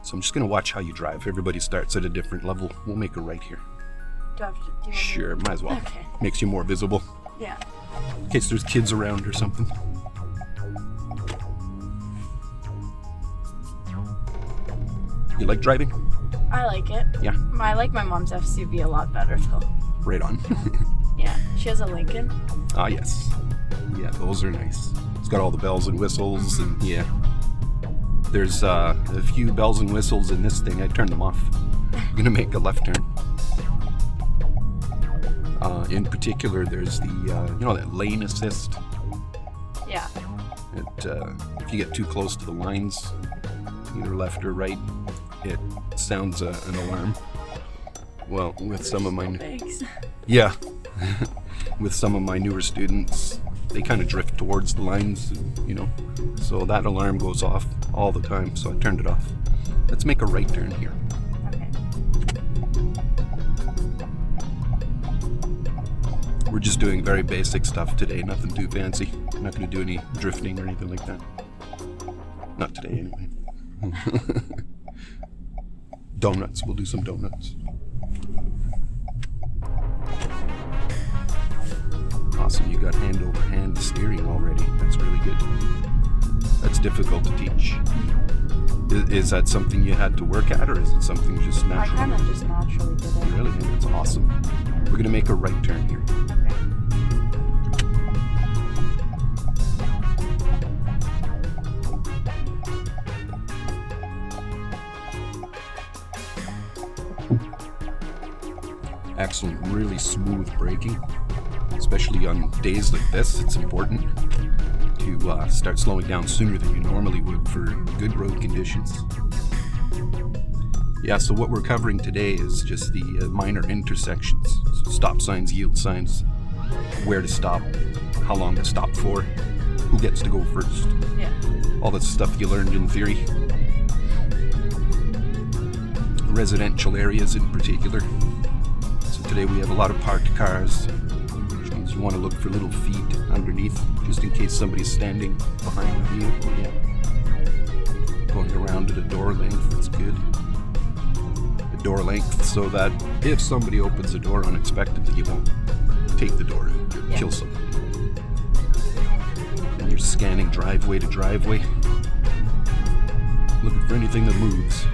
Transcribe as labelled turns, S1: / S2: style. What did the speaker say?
S1: So I'm just going to watch how you drive. Everybody starts at a different level. We'll make a right here.
S2: Do I have to do you want me
S1: Sure, might as well.
S2: Okay.
S1: Makes you more visible.
S2: Yeah.
S1: In case there's kids around or something. You like driving?
S2: I like it.
S1: Yeah.
S2: I like my mom's SUV a lot better though.
S1: Right on.
S2: Yeah. She has a Lincoln.
S1: Ah, yes. Yeah, those are nice. It's got all the bells and whistles and yeah. There's a few bells and whistles in this thing. I turned them off. I'm gonna make a left turn. In particular, there's the, that lane assist.
S2: Yeah.
S1: If you get too close to the lines, either left or right, it sounds an alarm. Well, with some of my
S2: Thanks.
S1: yeah, with some of my newer students, they kind of drift towards the lines, so that alarm goes off all the time. So I turned it off. Let's make a right turn here.
S2: Okay.
S1: We're just doing very basic stuff today, nothing too fancy. I'm not going to do any drifting or anything like that. Not today, anyway. Donuts. We'll do some donuts. Awesome. You got hand over hand steering already. That's really good. That's difficult to teach. Is that something you had to work at, or is it something just natural?
S2: I kind of just naturally did it.
S1: Really? That's awesome. We're going to make a right turn here. Excellent, really smooth braking, especially on days like this. It's important to start slowing down sooner than you normally would for good road conditions. Yeah, so what we're covering today is just the minor intersections. So stop signs, yield signs, where to stop, how long to stop for, who gets to go first.
S2: Yeah.
S1: All the stuff you learned in theory. Residential areas in particular. Today we have a lot of parked cars, which means you want to look for little feet underneath, just in case somebody's standing behind the vehicle. Yeah. Going around at a door length, that's good. A door length so that if somebody opens the door unexpectedly, you won't take the door and kill somebody. And you're scanning driveway to driveway, looking for anything that moves.